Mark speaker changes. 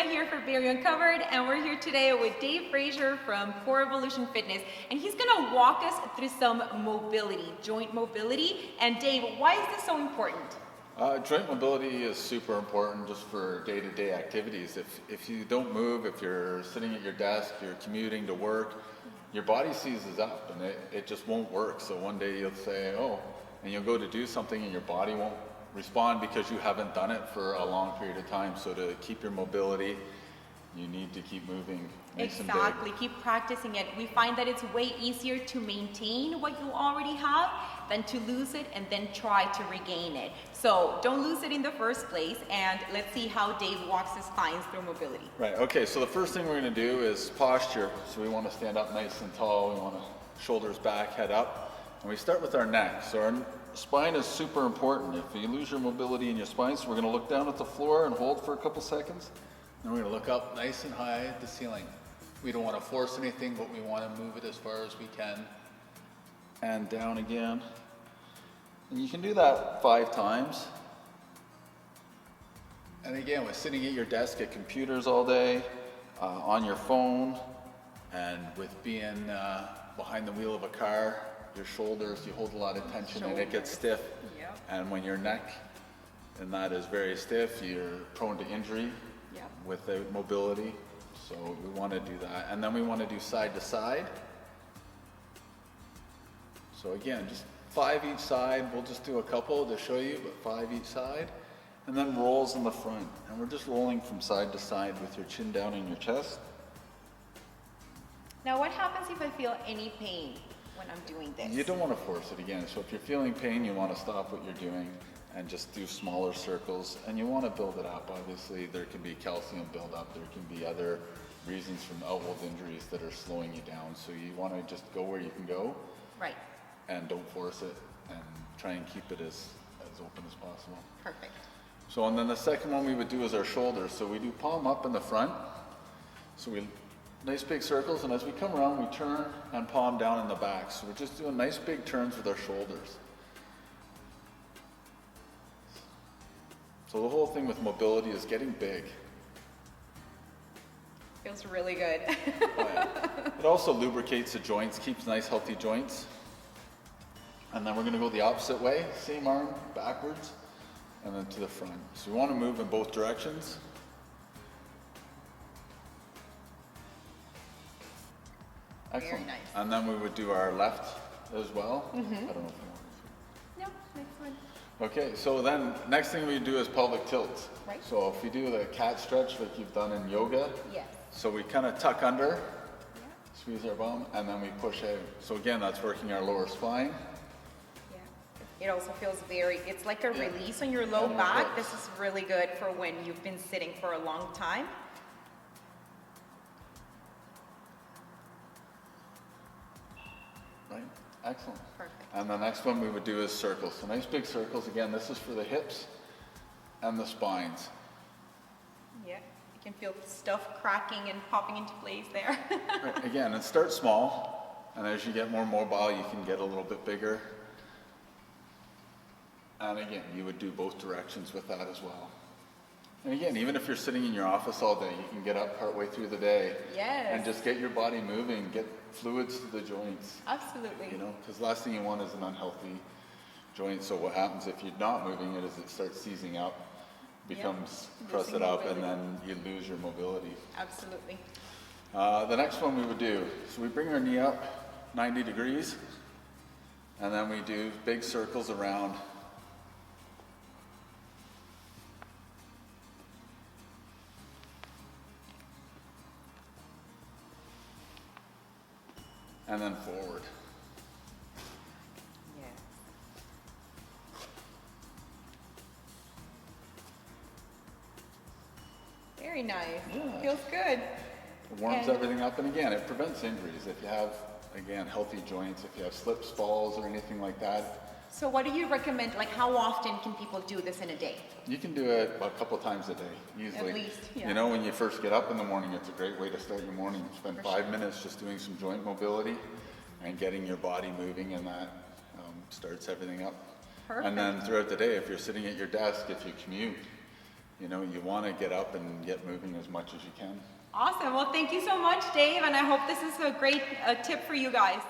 Speaker 1: here for Barry Uncovered, and we're here today with Dave Fraser from Core Evolution Fitness, and he's gonna walk us through some mobility, joint mobility. And Dave, why is this so important?
Speaker 2: Joint mobility is super important just for day-to-day activities. If you don't move, if you're sitting at your desk, you're commuting to work, your body seizes up and it just won't work. So one day you'll say, oh, and you'll go to do something and your body won't respond because you haven't done it for a long period of time. So to keep your mobility, you need to keep moving.
Speaker 1: Exactly, keep practicing it. We find that it's way easier to maintain what you already have than to lose it and then try to regain it. So don't lose it in the first place, and let's see how Dave walks his clients through mobility.
Speaker 2: Right, okay, so the first thing we're gonna do is posture. So we wanna stand up nice and tall, we wanna shoulders back, head up, and we start with our neck. So our spine is super important. If you lose your mobility in your spine, so we're gonna look down at the floor and hold for a couple seconds. Then we're gonna look up nice and high at the ceiling. We don't wanna force anything, but we wanna move it as far as we can. And down again. And you can do that 5 times. And again, with sitting at your desk at computers all day, on your phone, and with being behind the wheel of a car, your shoulders, you hold a lot of tension and it gets stiff.
Speaker 1: Yep.
Speaker 2: And when your neck and that is very stiff, you're prone to injury without mobility. So we want to do that. And then we want to do side to side. So again, just 5 each side. We'll just do a couple to show you, but 5 each side. And then rolls in the front. And we're just rolling from side to side with your chin down in your chest.
Speaker 1: Now what happens if I feel any pain when I'm doing this?
Speaker 2: You don't want to force it again. So if you're feeling pain, you want to stop what you're doing and just do smaller circles. And you want to build it up. Obviously, there can be calcium buildup. There can be other reasons from outward injuries that are slowing you down. So you want to just go where you can go.
Speaker 1: Right.
Speaker 2: And don't force it, and try and keep it as open as possible.
Speaker 1: Perfect.
Speaker 2: So, and then the second one we would do is our shoulders. So we do palm up in the front. So we nice big circles, and as we come around, we turn and palm down in the back. So we're just doing nice big turns with our shoulders. So the whole thing with mobility is getting big.
Speaker 1: Feels really good.
Speaker 2: It also lubricates the joints, keeps nice healthy joints. And then we're gonna go the opposite way, same arm, backwards, and then to the front. So we wanna move in both directions. Excellent.
Speaker 1: Very nice.
Speaker 2: And then we would do our left as well. I don't know if you want to.
Speaker 1: No, next one.
Speaker 2: Okay, so then next thing we do is pelvic tilts.
Speaker 1: Right.
Speaker 2: So if you do the cat stretch like you've done in yoga,
Speaker 1: Yes.
Speaker 2: so we kind of tuck under, squeeze our bum, and then we push out. So again, that's working our lower spine.
Speaker 1: It also feels it's like a release on your low back. This is really good for when you've been sitting for a long time.
Speaker 2: Right, excellent.
Speaker 1: Perfect.
Speaker 2: And the next one we would do is circles. So nice big circles. Again, this is for the hips and the spines.
Speaker 1: Yeah, you can feel stuff cracking and popping into place there.
Speaker 2: Right, again, and start small, and as you get more mobile, you can get a little bit bigger. And again, you would do both directions with that as well. And again, even if you're sitting in your office all day, you can get up partway through the day and just get your body moving, get fluids to the joints.
Speaker 1: Absolutely.
Speaker 2: You know, because the last thing you want is an unhealthy joint. So what happens if you're not moving it is it starts seizing up, becomes crusted up, and then you lose your mobility.
Speaker 1: Absolutely.
Speaker 2: The next one we would do, so we bring our knee up 90 degrees, and then we do big circles around. And then forward.
Speaker 1: Yeah. Very nice.
Speaker 2: Yeah.
Speaker 1: Feels good.
Speaker 2: It warms everything up, and again, it prevents injuries. If you have, again, healthy joints, if you have slips, falls, or anything like that.
Speaker 1: So what do you recommend, like how often can people do this in a day?
Speaker 2: You can do it a couple times a day, easily.
Speaker 1: At least, yeah.
Speaker 2: You know, when you first get up in the morning, it's a great way to start your morning. Spend 5 minutes just doing some joint mobility and getting your body moving, and that starts everything up.
Speaker 1: Perfect.
Speaker 2: And then throughout the day, if you're sitting at your desk, if you commute, you know, you want to get up and get moving as much as you can.
Speaker 1: Awesome. Well, thank you so much, Dave, and I hope this is a great tip for you guys.